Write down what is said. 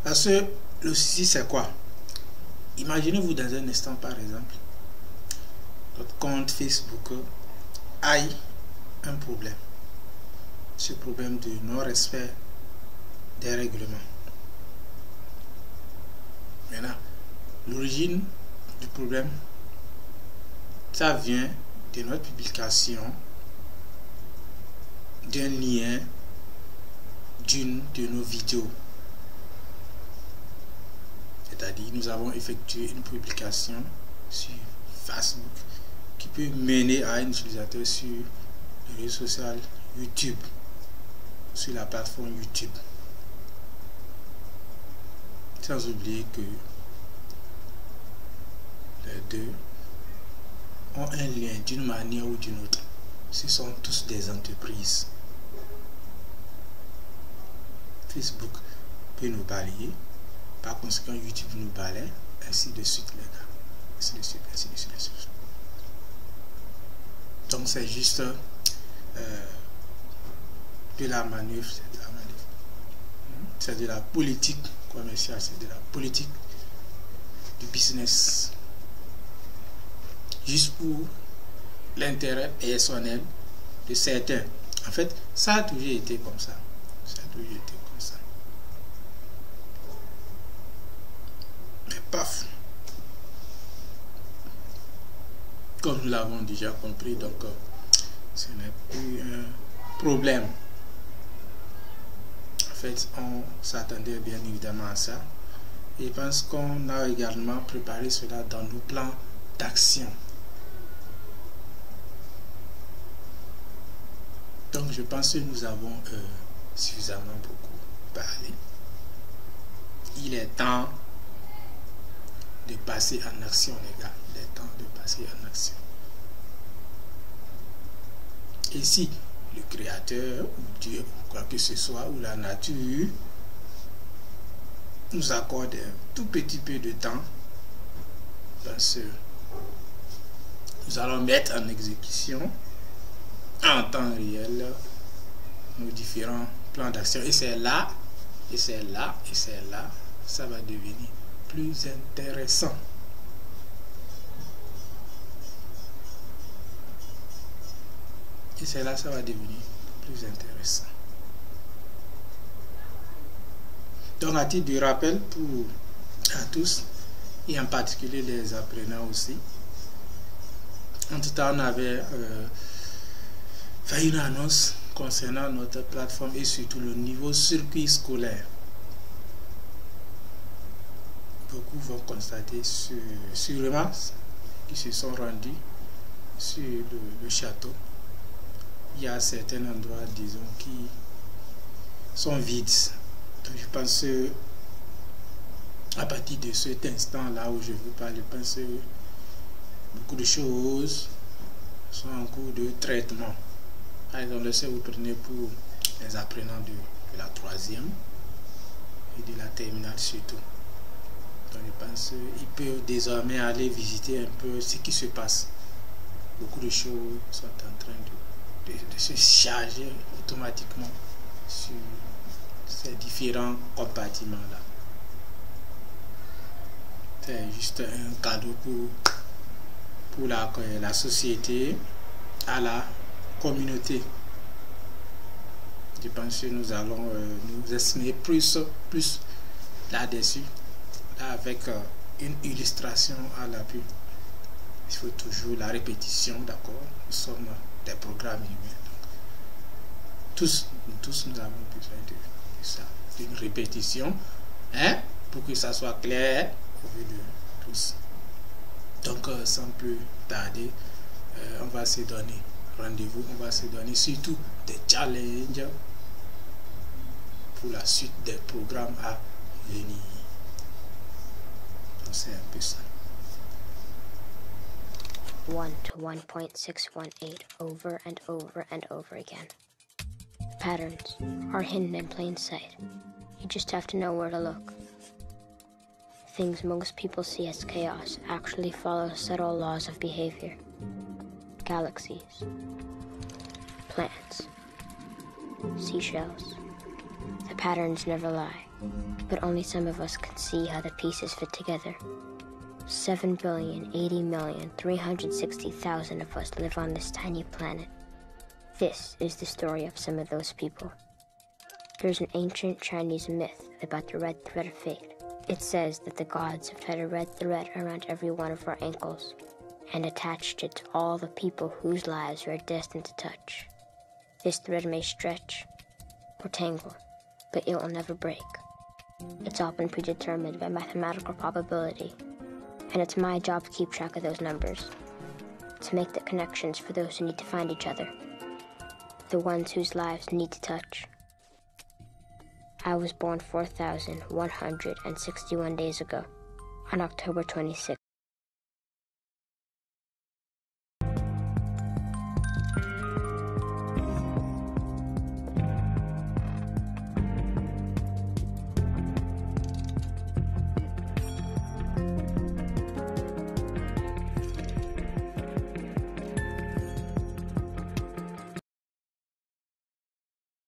Parce que le souci, c'est quoi? Imaginez-vous dans un instant, par exemple, votre compte Facebook a un problème. Ce problème de non-respect des règlements. Maintenant, l'origine du problème, ça vient de notre publication d'un lien d'une de nos vidéos. C'est-à-dire, nous avons effectué une publication sur Facebook qui peut mener à un utilisateur sur le réseau social YouTube, sur la plateforme YouTube. Sans oublier que les deux ont un lien d'une manière ou d'une autre. Ce sont tous des entreprises. Facebook peut nous balayer, par conséquent YouTube nous balaye, ainsi de suite les gars. Ainsi de suite, ainsi de suite, ainsi de suite. Donc c'est juste de la manœuvre, c'est de la manœuvre. C'est de la politique commerciale, c'est de la politique du business. Juste pour l'intérêt personnel de certains. En fait, ça a toujours été comme ça. Ça a toujours été comme ça. Mais paf. Comme nous l'avons déjà compris, donc ce n'est plus un problème. En fait, on s'attendait bien évidemment à ça. Et je pense qu'on a également préparé cela dans nos plans d'action. Donc je pense que nous avons suffisamment beaucoup parlé. Il est temps de passer en action, les gars. Il est temps de passer en action. Et si le Créateur ou Dieu ou quoi que ce soit, ou la nature nous accorde un tout petit peu de temps, parce que nous allons mettre en exécution en temps réel nos différents plans d'action. Et c'est là, et c'est là, et c'est là, ça va devenir plus intéressant. Et c'est là, ça va devenir plus intéressant. Donc, à titre de rappel pour à tous, et en particulier les apprenants aussi, en tout temps, on avait fait une annonce concernant notre plateforme et surtout le niveau circuit scolaire. Beaucoup vont constater sûrement qui se sont rendus sur le château. Il y a certains endroits, disons, qui sont vides. Donc, je pense à partir de cet instant-là où je vous parle, je pense que beaucoup de choses sont en cours de traitement. Par exemple, si vous prenez pour les apprenants de la 3e et de la terminale surtout. Donc je pense qu'ils peuvent désormais aller visiter un peu ce qui se passe. Beaucoup de choses sont en train de se charger automatiquement sur ces différents compartiments-là. C'est juste un cadeau pour la société, à la communauté. Je pense que nous allons nous exprimer plus là-dessus, là, avec une illustration à l'appui. Il faut toujours la répétition, d'accord? Nous sommes des programmes humains. Tous nous avons besoin de ça, d'une répétition, hein, pour que ça soit clair au vu de tous. Donc, sans plus tarder, on va se donner rendez-vous, on va se donner surtout des challenges pour la suite des programmes à venir. Donc, c'est un peu ça. 1 to 1.618 over and over and over again. The patterns are hidden in plain sight. You just have to know where to look. Things most people see as chaos actually follow subtle laws of behavior. Galaxies, plants, seashells. The patterns never lie. but only some of us can see how the pieces fit together. 7,080,360,000 of us live on this tiny planet. This is the story of some of those people. There's an ancient Chinese myth about the red thread of fate. It says that the gods have had a red thread around every one of our ankles and attached it to all the people whose lives we are destined to touch. This thread may stretch or tangle, but it will never break. It's all been predetermined by mathematical probability, and it's my job to keep track of those numbers, to make the connections for those who need to find each other, the ones whose lives need to touch. I was born 4,161 days ago, on October 26,